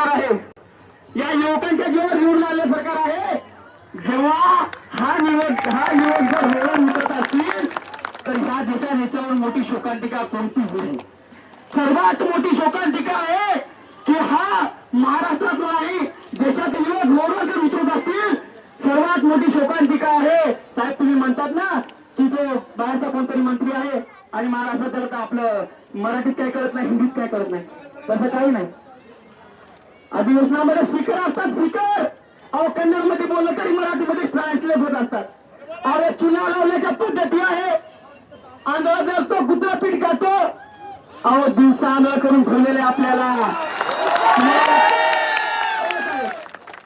सरकार आहे, या युवकांच्या जीवावर निवडून आलेलं सरकार आहे. जेव्हा हा युवक जर रोडवर उतरत असतील तर ह्या देशात याच्यावर मोठी शोकांतिका कोणती होईल? सर्वात मोठी शोकांतिका आहे की हा महाराष्ट्रात नाही देशातील युवक रोडवर जर उतरत असतील, सर्वात मोठी शोकांतिका आहे. साहेब तुम्ही म्हणतात ना की तो बाहेरचा कोणतरी मंत्री आहे आणि महाराष्ट्रात त्याला तर आपलं मराठीत काय कळत नाही, हिंदीत काय कळत नाही, तसं काही नाही. अधिवेशनामध्ये स्पीकर असतात, स्पीकर अहो कन्नड मध्ये बोललं तरी मराठीमध्ये ट्रान्सलेट होत असतात. अरे चुना लावण्याच्या पद्धती आहे, आंधळा जगतो कुत्रा पीठ खातो. अहो दिवसा आंधळ करून ठेवलेले आपल्याला.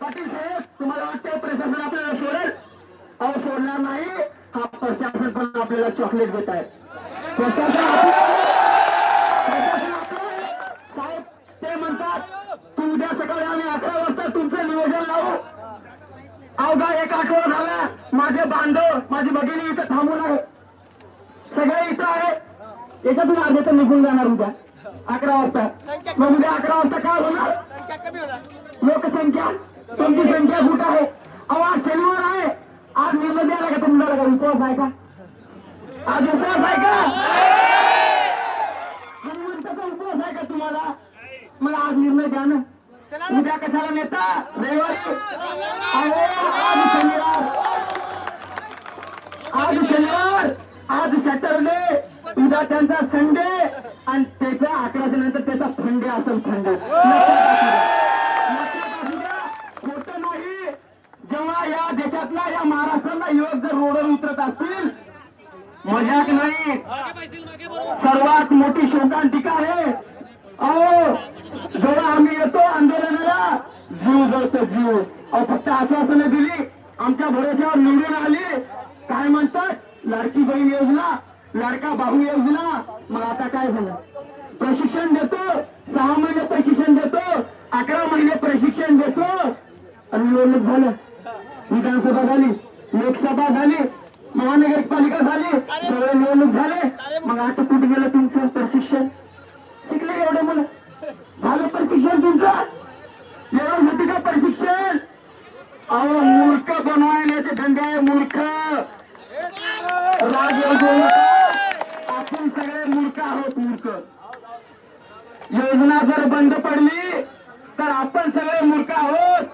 पाटील साहेब तुम्हाला वाटतं प्रशासन आपल्याला सोडेल? अहो सोडणार नाही. हा प्रशासन पण आपल्याला चॉकलेट देत आहे. प्रशासन साहेब ते म्हणतात तू उद्या सकाळी आम्ही 11 वाजता तुमचं नियोजन लावू. अवघा एक आठवडा झाला माझे बांधव माझी भगिनी इथं थांबून आहे, सगळे इथं आहे. याच्यातून अर्धे तर निघून जाणार उद्या 11 वाजता. मग उद्या 11 वाजता काय होणार? लोकसंख्या तुमची संख्या कुठं आहे? अहो आज शनिवार आहे, आज निर्णय द्यायला का तुम्हाला? का उपवास आहे का? आज उपवास आहे का? हनुमंताचा उपवास आहे का तुम्हाला? मग आज निर्णय द्या ना. उद्या कशाला नेता? रविवारी. आज शनिवार, आज सॅटरडे, उद्या त्यांचा संडे आणि त्याच्या 11च्या नंतर त्याचा फंडे असेल. फंडे खोटं नाही. जेव्हा या देशातला या महाराष्ट्रातला युवक जर रोडवर उतरत असतील, मजाक नाही, सर्वात मोठी शोकांतिका आहे. अहो जेव्हा आम्ही येतो आंदोलनाला जीव जळतो जीव. अहो फक्त आश्वासनं दिली, आमच्या भरोश्यावर निवडून आली. काय म्हणतात? लाडकी बहीण योजना, लाडका भाऊ योजना. मग आता काय झालं? प्रशिक्षण देतो, 6 महिने प्रशिक्षण देतो, 11 महिने प्रशिक्षण देतो आणि निवडणूक झालं. विधानसभा झाली, लोकसभा झाली, महानगरपालिका झाली, सगळे निवडणूक झाले. मग आता कुठे गेलं तुमचं प्रशिक्षण? शिकले एवढे मुलं, झालं प्रशिक्षण तुमचं? एवढं होती का प्रशिक्षण? अहो मूर्ख बनवण्याचे धंदे आहे, मूर्ख. आपण सगळे मूर्ख आहोत, मूर्ख. योजना जर बंद पडली तर आपण सगळे मूर्ख आहोत.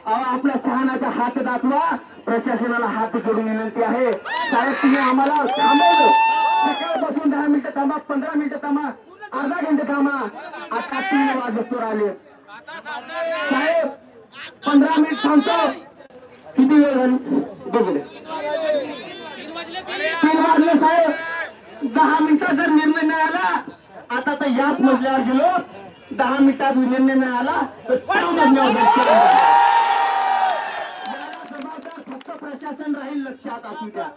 अहो आपल्या शहाणाचा हात दाखवा. प्रशासनाला हात जोडून विनंती आहे. साहेब तुम्ही आम्हाला थांबवलं, सकाळपासून 10 मिनिटं थांबा, 15 मिनिटं थांबा, अर्धा घंटे थांबा, आता 3 वाजता आले. साहेब 15 मिनिट थांबतो. किती वेळ झाली बघू दे. 3 वाजले साहेब. 10 मिनिटात जर निर्णय नाही आला, आता तर याच मजल्यावर गेलो, 10 मिनिटात निर्णय नाही आला तर 5 मजल्यावर फक्त प्रशासन राहील, लक्षात असू द्या.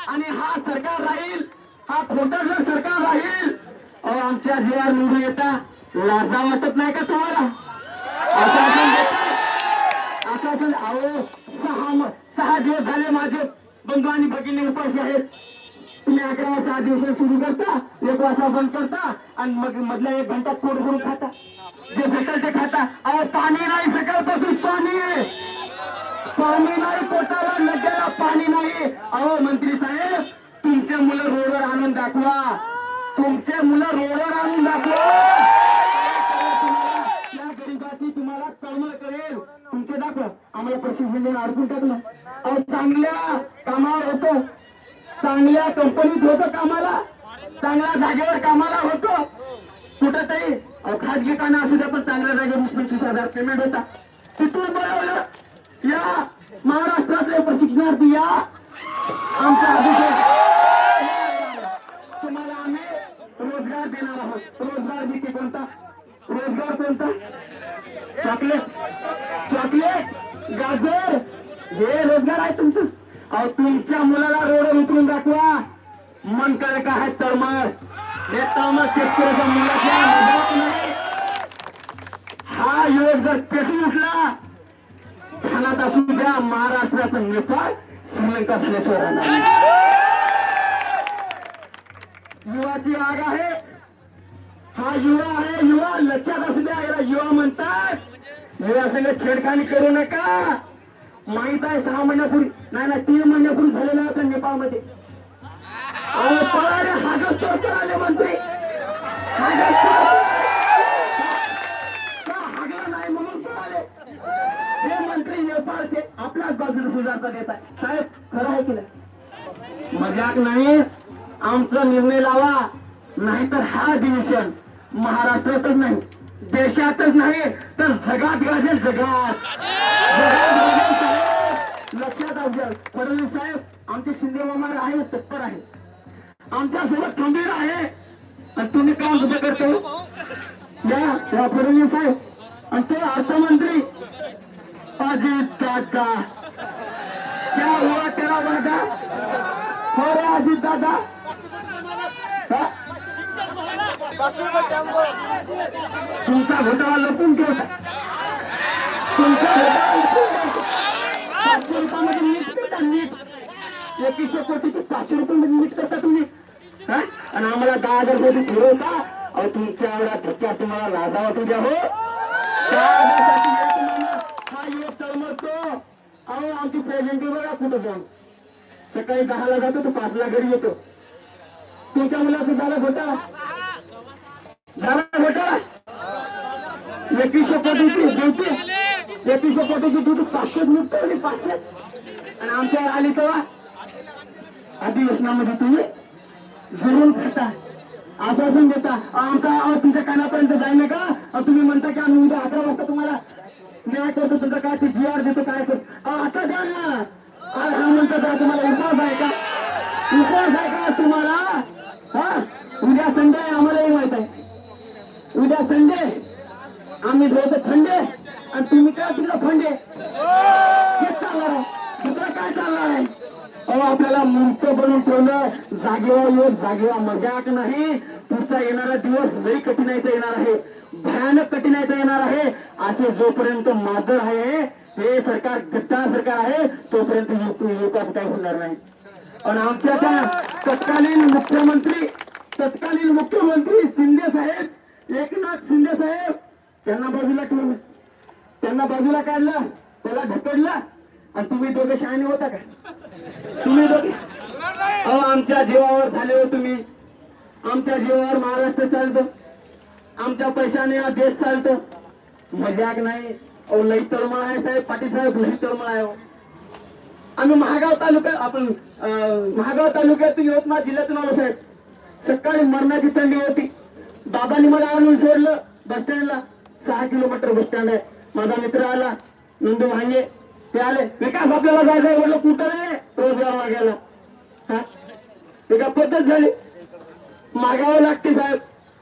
आणि हा सरकार राहील, हा खोटं सरकार राहील. अहो आमच्या जीवावर निवडून येता, लाजा वाटत नाही का तुम्हाला? आश्वासन अहो 6 दिवस झाले माझे बंधू आणि भगिनी उपाशी आहेत. तुम्ही 11 वाजता अधिवेशन सुरू करता, 1 वाजता बंद करता आणि मग मधल्या 1 घंटा पोट भरून खाता, जे भेटल ते खाता. अहो पाणी नाही, सकाळपासून पाणी नाही, पोटाला नद्याला पाणी नाही. अहो मंत्री साहेब तुमचे मुलं रोडवर आणून दाखवा, तुमचे मुलं रोडवर आणून दाखवा. या गरीबाची तुम्हाला कळमळ करेल. तुमचे दाखवा. आम्हाला प्रशिक्षण देऊन अडकून टाकलं. अहो चांगल्या कामावर होतो, चांगल्या कंपनीत होतो कामाला, चांगल्या जागेवर कामाला होतो. कुठंतरी खाजगी काना असू द्या पण चांगल्या जागेवर 20-25,000 पेमेंट होता. तिथून बोलवलं, या महाराष्ट्रातले प्रशिक्षणार्थी या, आमच्या तुम्हाला आम्ही रोजगार देणार आहोत. रोजगार देते कोणता? रोजगार कोणता? चॉकलेट, गाजर, हे रोजगार आहे तुमचं. अहो तुमच्या मुलाला रोडवर उतरून दाखवा. मन करे का आहे तळमळ, हे तळमळ शेतकऱ्याच्या मुलाच्या मदत नाही. हा युवक जर पेटून उठला, ठाण्यात असू द्या, महाराष्ट्राचं नेपाळ श्रीलंका झाल्याशिवाय युवाची आग आहे. हा युवा आहे, युवा लक्षात असू द्या. याला युवा म्हणतात. मुलासंग छेडखानी करू नका. माहित आहे 6 महिन्यापूर्वी नाही 3 महिन्यापूर्वी झालेलं होतं नेपाळमध्ये. पळाले हागत चोर आले मंत्री. हागला नाही म्हणून पळाले हे मंत्री नेपाळचे. आपल्याच बाजूला सुधारता देत आहे. साहेब खरं आहे की नाही? मजाक नाही. आमचा निर्णय लावा, नाहीतर हा अधिवेशन महाराष्ट्रातच नाही, देशातच नाही तर जगात गाजेल. जगात लक्षात असू. फडणवीस साहेब आमचे शिंदे मामा आहे, तत्पर आहे, आमच्या सोबत खंबीर आहे. आणि तुम्ही काम कसं करतो या फडणवीस साहेब आणि ते अर्थमंत्री अजित दादा. क्या हुआ तेरा वादा हो रे अजित दादा? तुमचा घोटाळा लपून ठेवता. तुमचा घोटाळा लपून ठेवता. 500 रुपयामध्ये नीट करता. नीट 2100 कोटीची 500 रुपयामध्ये नीट करता तुम्ही. आणि आम्हाला 10,000 कोटी फिरवता. अहो तुमच्या एवढा धक्का तुम्हाला लाजा वाटू द्या हो. हा युवक तळमळतो. अहो आमची प्रेझेंटी बघा कुठं जाऊन. सकाळी 10ला जातो तो 5ला घरी येतो. तुमच्या मुलाचं झाला घोटाळा. झाला घोटाळा. 2100 कोटीची ड्युटी, 2100 कोटीची ड्युटी 500 निघतो. 500 आणि आमच्यावर आली तेव्हा अधिवेशनामध्ये तुम्ही जुळून खाता, आश्वासन देता. आमचा तुमच्या कानापर्यंत जाईल का? तुम्ही म्हणता की आम्ही उद्या 11 वाजता तुम्हाला न्याय करतो, तुमचा काय ते GR देतो, काय करतो. आता द्या ना. हा म्हणतो तुम्हाला उपवास आहे का? उपवास आहे का तुम्हाला? हा उद्या संडे आहे, आम्हालाही माहित आहे. उद्या संडे, आम्ही झोपतो थंडे आणि तुम्ही काय तिकडं फंडे. हेच चालणार आहे, दुसरं काय चालणार आहे? अहो आपल्याला मूर्त बनवून ठेवलं. जागेवा योग, जागेवा मजाक नाही. पुढचा येणारा दिवस लई कठीणाईचा येणार आहे, भयानक कठीणाईचा येणार आहे. असे जोपर्यंत मादर आहे, हे सरकार गद्दार सरकार आहे, तोपर्यंत युवकाचं काही होणार नाही. आणि आमच्या त्या तत्कालीन मुख्यमंत्री शिंदे साहेब, एकनाथ शिंदे साहेब, त्यांना बाजूला ठेवलं, त्यांना बाजूला काढलं, त्याला ढकललं. आणि तुम्ही दोघे शहाणे होता का? तुम्ही दोघे अहो आमच्या जीवावर झाले हो तुम्ही. आमच्या जीवावर महाराष्ट्र चालतं, आमच्या पैशाने हा देश चालतं. मजाक नाही. अहो लई तळमळ आहे साहेब. पाटील साहेब लई तळमळ आहे. आम्ही महागाव तालुक्यातून यवतमाळ जिल्ह्यातून आलो साहेब. सकाळी मरणाची थंडी होती. बाबांनी मला आणून सोडलं बस स्टँडला. 6 किलोमीटर बस स्टँड आहे. माझा मित्र आला नंदू भांगे, ते आले. विकास आपल्याला जायचंय. म्हटलं कुठं रे? रोजगार मागायला. ते का पद्धत झाली? मागावं लागते साहेब,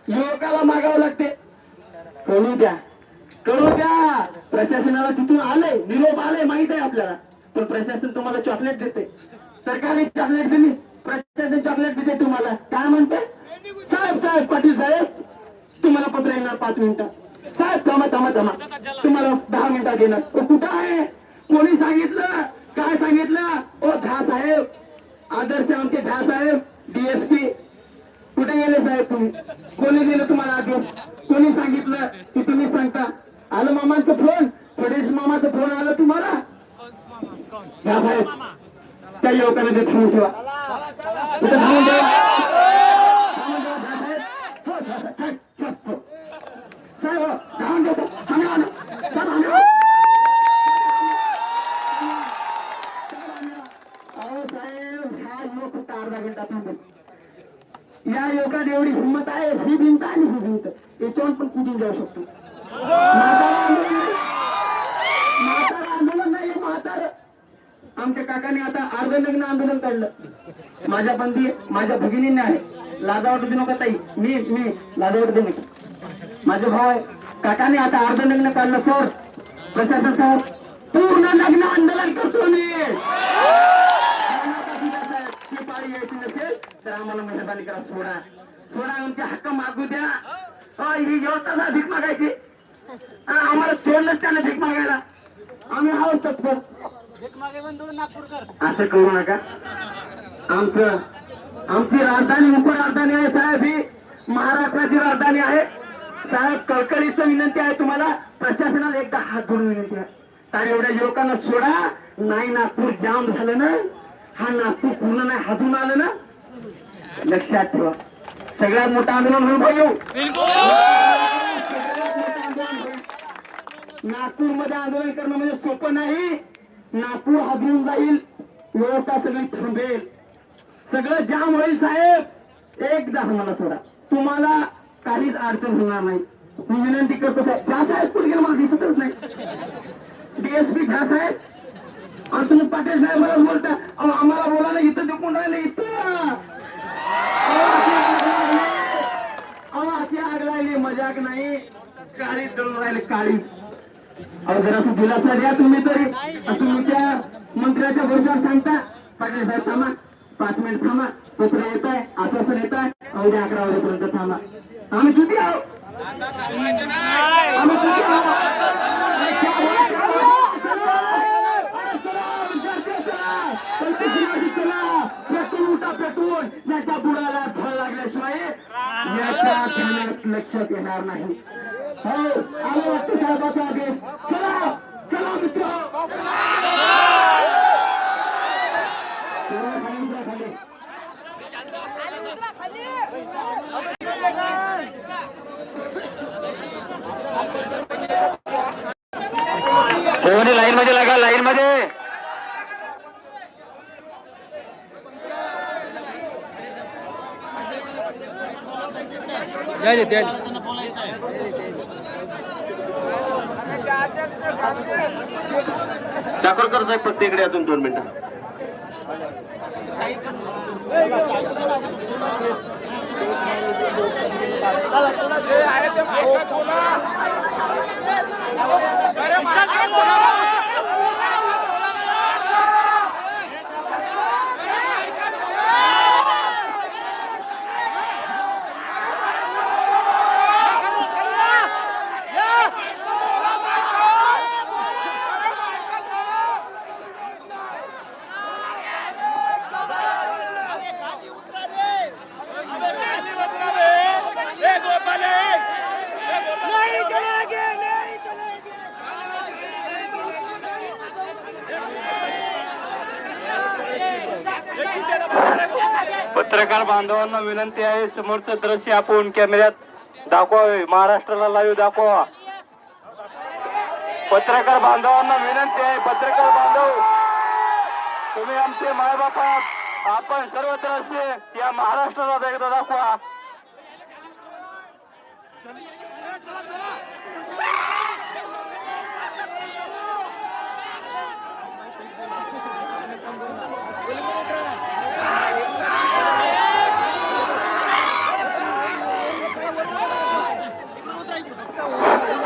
युवकाला मागावं लागते. करू द्या. प्रशासनाला तिथून आलंय, निरोप आलंय, माहित आहे आपल्याला. पण प्रशासन तुम्हाला चॉकलेट देते. सरकारने चॉकलेट दिली, प्रशासन चॉकलेट देते तुम्हाला. काय म्हणते? साहेब पाटील साहेब तुम्हाला पत्र येणार 5 मिनिटात. साहेब थांबा, तुम्हाला 10 मिनिटात येणार. कुठं आहे? कोणी सांगितलं? काय सांगितलं? ओ झा साहेब, आदर्श आमचे झा साहेब DSP कुठे गेले साहेब तुम्ही? कोणी दिलं तुम्हाला आदेश? कोणी सांगितलं की तुम्ही सांगता? आलं मामांचं फोन, फडणवीस मामाचं फोन आलं तुम्हाला? झा साहेब त्या युवकांना ते थांबून ठेवा, थांबून ठेवा. साहेब धावून देतो. अर्धा घंटा थांबेल. या युवकात एवढी हिंमत आहे. ही भिंत आणि ही भिंत याच्यावर पण कुठून जाऊ शकतो. म्हातारा आंदोलन नाही. म्हातार आमच्या काकाने आता अर्धनग्न आंदोलन काढलं. माझ्या बंदी माझ्या भगिनीने आहे. लाजावट देऊ नका ताई. मी लाजावट देऊ नका. माझे भाऊ आहे. काकाने आता अर्धनग्न काढलं. सर प्रशासन साहेब पूर्ण नग्न आंदोलन करतो मी. यायची नसेल तर आम्हाला मेहरबानी करा, सोडा. आमचे हक्क मागू द्या. ही व्यवस्था भीक मागायची. आम्हाला सोडलंच त्याला भीक मागायला. आम्ही आहोत तत्पर. असं करू नका. आमची राजधानी उपराजधानी आहे साहेब. ही महाराष्ट्राची राजधानी आहे साहेब. कळकळीचं विनंती आहे तुम्हाला, प्रशासनाला एकदा हात जोडून विनंती आहे. सारे एवढ्या युवकांना सोडा. नाही नागपूर जाम झालं ना, हा नागपूर पूर्ण नाही हातून आलं ना, लक्षात ठेवा. सगळ्यात मोठं आंदोलन होईल भाऊ. नागपूरमध्ये आंदोलन करणं म्हणजे सोपं नाही. नागपूर हादरून जाईल, व्यवस्था सगळी थांबेल, सगळं जाम होईल. साहेब एकदा आम्हाला सोडा, तुम्हाला काहीच अडचण होणार नाही. मी विनंती करतो साहेब. झा साहेब कुठे गेलं मला दिसतच नाही. डीएसपी झा साहेब आणि तुम्ही पाटील साहेब मला बोलता. आम्हाला बोलायला इथं दुखून राहिले. इथं अशी आग लागली, मजाक नाही. काळीच जळून राहिले, काळीच. अहो जरा दिलासा द्या तुम्ही तरी. तुम्ही त्या मंत्र्याच्या भरोश्यावर सांगता पाटील साहेब थांबा, 5 मिनिट थांबा, पत्र येत आहे, आश्वासन येत आहे, उद्या 11 वाजेपर्यंत थांबा. आम्ही चुकी आहोत, आम्ही चुकी आहोत. पेटून उठा, पेटून. याच्या बुडाला झळ लागल्याशिवाय याच्या ध्यानात लक्षात येणार नाही. हो आलं वाटतं साहेबाचा आदेश. चला चला मित्र, लाईन मध्ये लागा, लाईन मध्ये. चाकरकर साहेब फक्त इकडे अजून 2 मिनिटं. पत्रकार बांधवांना विनंती आहे, समोरचं दृश्य आपण कॅमेऱ्यात दाखवावे, महाराष्ट्राला लाईव्ह दाखवा. पत्रकार बांधवांना विनंती आहे, पत्रकार बांधव तुम्ही आमचे मायबाप आहात, आपण सर्व दृश्य या महाराष्ट्राला एकदा दाखवा.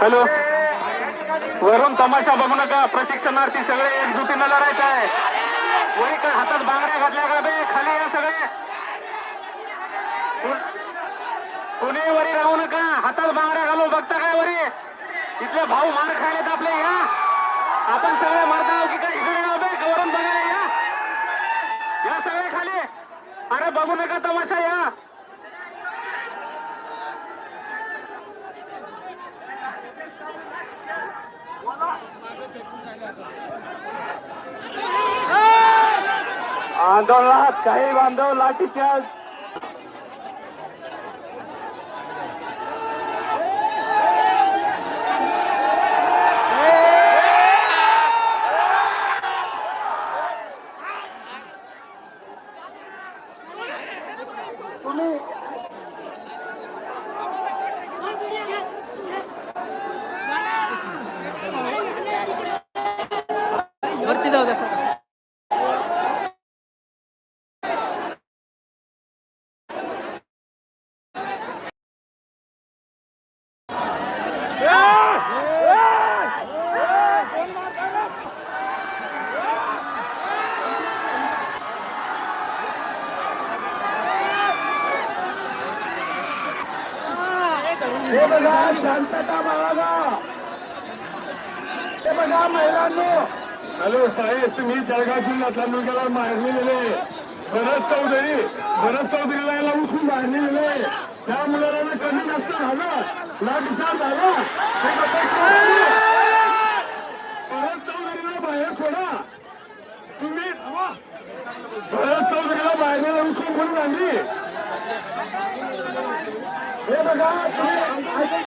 हॅलो, वरून तमाशा बघू नका. प्रशिक्षणार्थी सगळे एकजुटीनं लढायचं आहे. वरी काय हातात बांगड्या घातल्या का बे? खाली या सगळे, कोणी वरी राहू नका. हातात बांगड्या घालू बघता काय वरी? इथले भाऊ मार खायलेत आपले. या आपण सगळे मारता की काय? इकडे राहू बे, वरून बघायला या सगळे खाली. अरे बघू नका तमाशा, या. आंदोलनात काही बांधव लाठीचार्ज. वरती जाऊ द्या सर. हे बघा शांतता बाळगा. हे बघा महिलांनो. हॅलो साहेब, तुम्ही जळगाव जिल्ह्यातल्या मुलग्याला मारणी दिले. भरत चौधरीला याला उठून मारणी दिले. त्या मुलाला कमी जास्त झालं, लाठीचार्ज झाला. सोडा तुम्ही भरत चौधरीला बाहेर उचलून कोणी आणली हे बघा